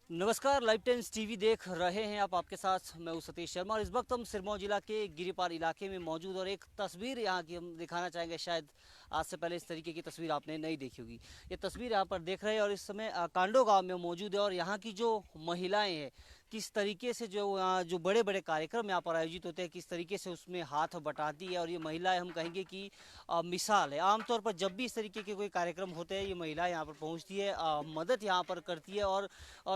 नमस्कार, live times TV देख रहे हैं आप। आपके साथ मैं हूं सतीश शर्मा और इस वक्त हम सिरमौर जिला के गिरिपार इलाके में मौजूद और एक तस्वीर यहाँ की हम दिखाना चाहेंगे। शायद आज से पहले इस तरीके की तस्वीर आपने नहीं देखी होगी। ये तस्वीर यहाँ पर देख रहे हैं और इस समय कांडो गांव में मौजूद है और यहाँ की जो महिलाएं हैं किस तरीके से जो बड़े बड़े कार्यक्रम यहाँ पर आयोजित होते हैं किस तरीके से उसमें हाथ बटाती है। और ये महिलाएं हम कहेंगे कि मिसाल है। आमतौर पर जब भी इस तरीके के कोई कार्यक्रम होते हैं ये महिलाएं यहाँ पर पहुँचती है, मदद यहाँ पर करती है और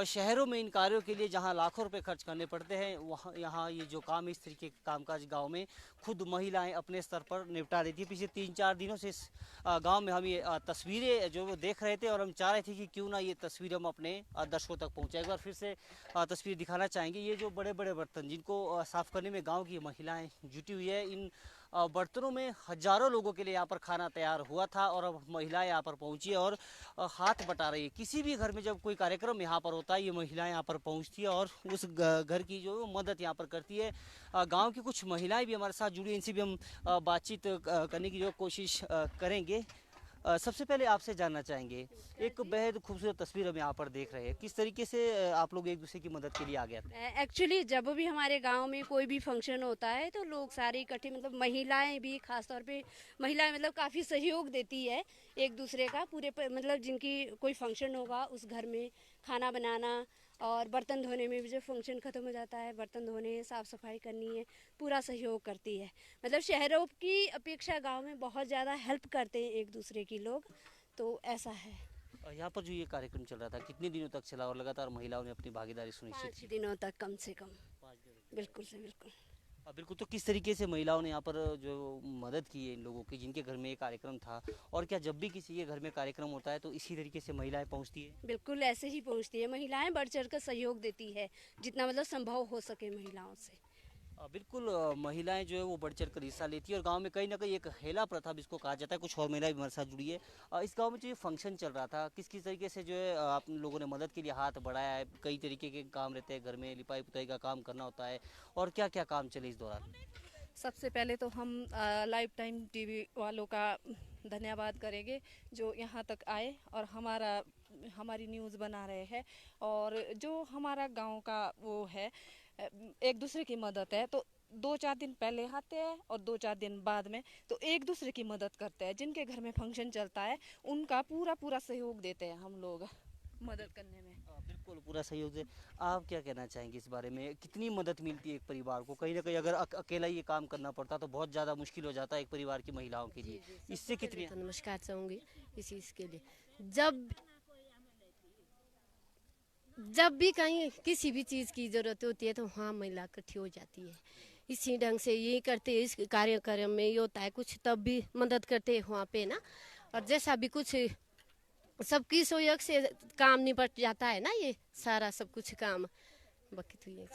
शहरों में इन कार्यों के लिए जहाँ लाखों रुपए खर्च करने पड़ते हैं वहाँ यहाँ ये जो काम इस तरीके के कामकाज गांव में खुद महिलाएं अपने स्तर पर निपटा देती है। पिछले 3-4 दिनों से इस गांव में हम ये तस्वीरें जो वो देख रहे थे और हम चाह रहे थे कि क्यों ना ये तस्वीर हम अपने दर्शकों तक पहुँचाए। एक बार फिर से तस्वीर दिखाना चाहेंगे। ये जो बड़े बड़े बर्तन जिनको साफ करने में गाँव की महिलाएँ जुटी हुई है, इन बर्तनों में हजारों लोगों के लिए यहाँ पर खाना तैयार हुआ था और अब महिलाएं यहाँ पर पहुंची है और हाथ बटा रही है। किसी भी घर में जब कोई कार्यक्रम यहाँ पर होता है ये महिलाएं यहाँ पर पहुंचती है और उस घर की जो मदद यहाँ पर करती है। गांव की कुछ महिलाएं भी हमारे साथ जुड़ी हैं, इनसे भी हम बातचीत करने की जो कोशिश करेंगे। सबसे पहले आपसे जानना चाहेंगे, एक बेहद खूबसूरत तस्वीर हम यहाँ पर देख रहे हैं, किस तरीके से आप लोग एक दूसरे की मदद के लिए आ गए थे? एक्चुअली जब भी हमारे गांव में कोई भी फंक्शन होता है तो लोग सारे इकट्ठे मतलब महिलाएं भी खास तौर पे महिलाएं मतलब काफ़ी सहयोग देती है एक दूसरे का मतलब जिनकी कोई फंक्शन होगा उस घर में खाना बनाना और बर्तन धोने में भी जब फंक्शन ख़त्म हो जाता है बर्तन धोने साफ़ सफाई करनी है पूरा सहयोग करती है। मतलब शहरों की अपेक्षा गांव में बहुत ज़्यादा हेल्प करते हैं एक दूसरे की लोग, तो ऐसा है। यहाँ पर जो ये कार्यक्रम चल रहा था कितने दिनों तक चला और लगातार महिलाओं ने अपनी भागीदारी सुनिश्चित 5 की? दिनों तक कम से कम। 5 दिनों। बिल्कुल से बिल्कुल। बिल्कुल, तो किस तरीके से महिलाओं ने यहाँ पर जो मदद की है इन लोगों की जिनके घर में ये कार्यक्रम था, और क्या जब भी किसी के घर में कार्यक्रम होता है तो इसी तरीके से महिलाएं पहुँचती है? बिल्कुल ऐसे ही पहुंचती है, महिलाएं बढ़ चढ़ कर सहयोग देती है जितना मतलब संभव हो सके महिलाओं से। बिल्कुल, महिलाएं जो है वो बढ़ चढ़ कर हिस्सा लेती है और गांव में कहीं ना कहीं एक हेला प्रथा जिसको कहा जाता है। कुछ और महिलाएं भी हमारे साथ जुड़ी है। इस गांव में जो ये फंक्शन चल रहा था किस किस तरीके से जो है आप लोगों ने मदद के लिए हाथ बढ़ाया है? कई तरीके के काम रहते हैं, घर में लिपाई पुताई का काम करना होता है, और क्या क्या काम चले इस दौरान? सबसे पहले तो हम लाइव टाइम टीवी वालों का धन्यवाद करेंगे जो यहाँ तक आए और हमारी न्यूज़ बना रहे हैं। और जो हमारा गांव का वो है एक दूसरे की मदद है, तो 2-4 दिन पहले आते हैं और 2-4 दिन बाद में तो एक दूसरे की मदद करते हैं। जिनके घर में फंक्शन चलता है उनका पूरा पूरा सहयोग देते हैं हम लोग मदद करने में। बिल्कुल, पूरा सहयोग से। आप क्या कहना चाहेंगे इस बारे में? कितनी मदद मिलती है एक परिवार को? कहीं ना कहीं अगर अकेला ये काम करना पड़ता तो बहुत ज़्यादा मुश्किल हो जाता है एक परिवार की महिलाओं के लिए। इससे कितनी तो नमस्कार चाहूँगी इस चीज़ के लिए। जब जब भी कहीं किसी भी चीज़ की ज़रूरत होती है तो वहाँ महिला इकट्ठी हो जाती है। इसी ढंग से यही करते हैं, इस कार्यक्रम में ये होता है कुछ तब भी मदद करते हैं वहाँ पे ना। और जैसा भी कुछ सबकी सहयोग से काम निपट जाता है ना, ये सारा सब कुछ काम बाकी तो ये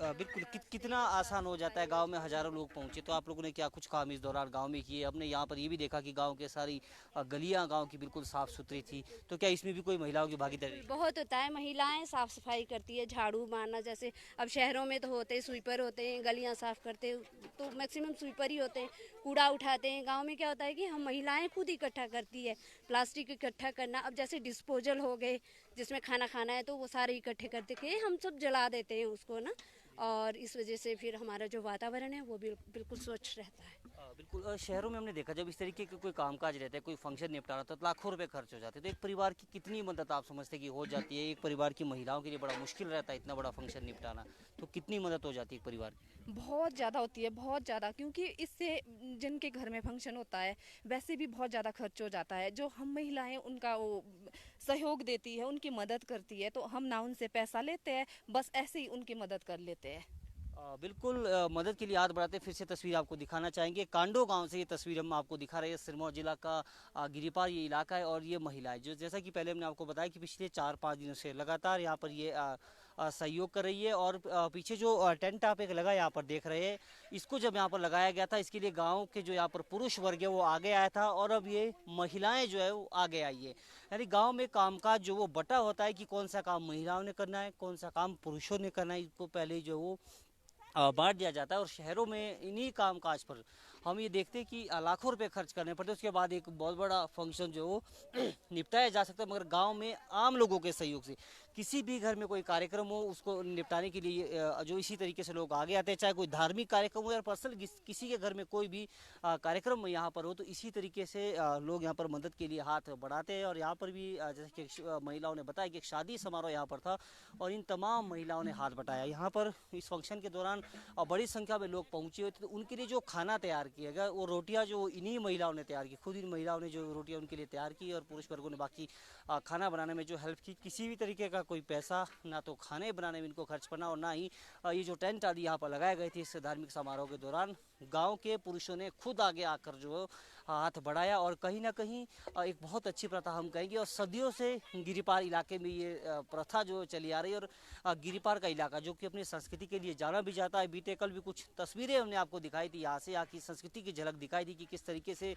बिल्कुल, कितना आसान हो जाता है। गांव में हजारों लोग पहुंचे तो आप लोगों ने क्या कुछ काम इस दौरान गांव में किए? हमने यहाँ पर ये भी देखा कि गांव के सारी गलियां गांव की बिल्कुल साफ सुथरी थी, तो क्या इसमें भी कोई महिलाओं की भागीदारी? बहुत होता है, महिलाएं साफ सफाई करती है, झाड़ू मारना, जैसे अब शहरों में तो होते हैं स्वीपर होते हैं, गलियां साफ करते हैं तो मैक्सिमम स्वीपर ही होते हैं, कूड़ा उठाते हैं। गांव में क्या होता है कि हम महिलाएं खुद इकट्ठा करती है, प्लास्टिक इकट्ठा करना, अब जैसे डिस्पोजल हो गए जिसमें खाना खाना है तो वो सारे इकट्ठे करते के हम सब जला देते हैं उसको ना। और इस वजह से फिर हमारा जो वातावरण है वो भी बिल्कुल स्वच्छ रहता है। बिल्कुल, शहरों में हमने देखा जब इस तरीके के कोई कामकाज रहता है, कोई फंक्शन निपटाना तो लाखों रुपए खर्च हो जाते हैं। तो एक परिवार की कितनी मदद आप समझते हैं कि हो जाती है? एक परिवार की महिलाओं के लिए बड़ा मुश्किल रहता है इतना बड़ा फंक्शन निपटाना, तो कितनी मदद हो जाती है एक परिवार की? बहुत ज़्यादा होती है, बहुत ज़्यादा, क्योंकि इससे जिनके घर में फंक्शन होता है वैसे भी बहुत ज़्यादा खर्च हो जाता है। जो हम महिलाएं उनका वो सहयोग देती है, उनकी मदद करती है, तो हम ना उनसे पैसा लेते हैं, बस ऐसे ही उनकी मदद कर लेते हैं। बिल्कुल, मदद के लिए हाथ बढ़ाते फिर से तस्वीर आपको दिखाना चाहेंगे। कांडो गांव से ये तस्वीर हम आपको दिखा रहे हैं। सिरमौर जिला का गिरिपार ये इलाका है और ये महिलाएं जो जैसा कि पहले हमने आपको बताया कि पिछले 4-5 दिनों से लगातार यहाँ पर ये सहयोग कर रही है। और पीछे जो टेंट आप एक लगा यहाँ पर देख रहे हैं, इसको जब यहाँ पर लगाया गया था इसके लिए गाँव के जो यहाँ पर पुरुष वर्ग है वो आगे आया था और अब ये महिलाएं जो है वो आगे आई है। यानी गाँव में कामकाज जो वो बटा होता है कि कौन सा काम महिलाओं ने करना है, कौन सा काम पुरुषों ने करना है, इसको पहले जो वो बांट दिया जाता है और शहरों में इन्हीं कामकाज पर हम ये देखते हैं कि लाखों रुपए खर्च करने पड़ते, उसके बाद एक बहुत बड़ा फंक्शन जो वो निपटाया जा सकता है। मगर गांव में आम लोगों के सहयोग से किसी भी घर में कोई कार्यक्रम हो उसको निपटाने के लिए जो इसी तरीके से लोग आगे आते हैं, चाहे कोई धार्मिक कार्यक्रम हो या पर्सनल किसी के घर में कोई भी कार्यक्रम यहाँ पर हो, तो इसी तरीके से लोग यहाँ पर मदद के लिए हाथ बढ़ाते हैं। और यहाँ पर भी जैसे कि महिलाओं ने बताया कि एक शादी समारोह यहाँ पर था और इन तमाम महिलाओं ने हाथ बटाया। यहाँ पर इस फंक्शन के दौरान बड़ी संख्या में लोग पहुंचे हुए थे, तो उनके लिए जो खाना तैयार किया गया वो रोटियां जो इन्हीं महिलाओं ने तैयार की, खुद इन महिलाओं ने जो रोटियां उनके लिए तैयार की और पुरुष वर्गों ने बाकी खाना बनाने में जो हेल्प की। किसी भी तरीके का कोई पैसा ना तो खाने बनाने में इनको खर्च करना और ना ही ये जो टेंट आदि यहाँ पर लगाए गए थे इस धार्मिक समारोह के दौरान गाँव के पुरुषों ने खुद आगे आकर जो हाथ बढ़ाया। और कहीं ना कहीं एक बहुत अच्छी प्रथा हम कहेंगे और सदियों से गिरिपार इलाके में ये प्रथा जो चली आ रही है। और गिरिपार का इलाका जो कि अपनी संस्कृति के लिए जाना भी जाता है, बीते कल भी कुछ तस्वीरें हमने आपको दिखाई थी, यहाँ से यहाँ की संस्कृति की झलक दिखाई दी कि किस तरीके से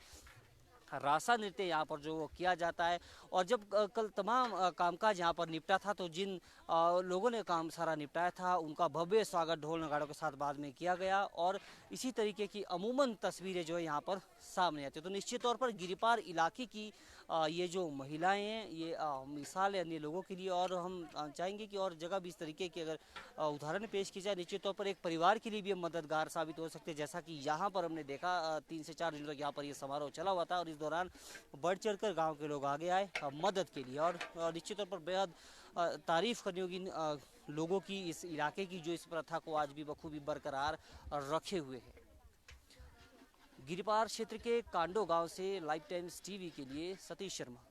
रासा नृत्य यहाँ पर जो किया जाता है। और जब कल तमाम कामकाज यहाँ पर निपटा था तो जिन लोगों ने काम सारा निपटाया था उनका भव्य स्वागत ढोल नगाड़ों के साथ बाद में किया गया। और इसी तरीके की अमूमन तस्वीरें जो है यहाँ पर सामने आती है। तो निश्चित तौर पर गिरिपार इलाके की ये जो महिलाएं हैं ये मिसाल है अन्य लोगों के लिए। और हम चाहेंगे कि और जगह भी इस तरीके की अगर उदाहरण पेश की जाए, निश्चित तौर पर एक परिवार के लिए भी मददगार साबित हो सकते हैं। जैसा कि यहाँ पर हमने देखा 3 से 4 दिन तक यहाँ पर ये समारोह चला हुआ था और इस दौरान बढ़ चढ़कर गांव के लोग आगे आए मदद के लिए। और निश्चित तौर पर बेहद तारीफ करनी होगी लोगों की, इस इलाके की जो इस प्रथा को आज भी बखूबी बरकरार रखे हुए है। गिरिपार क्षेत्र के कांडो गांव से लाइव टाइम्स टीवी के लिए सतीश शर्मा।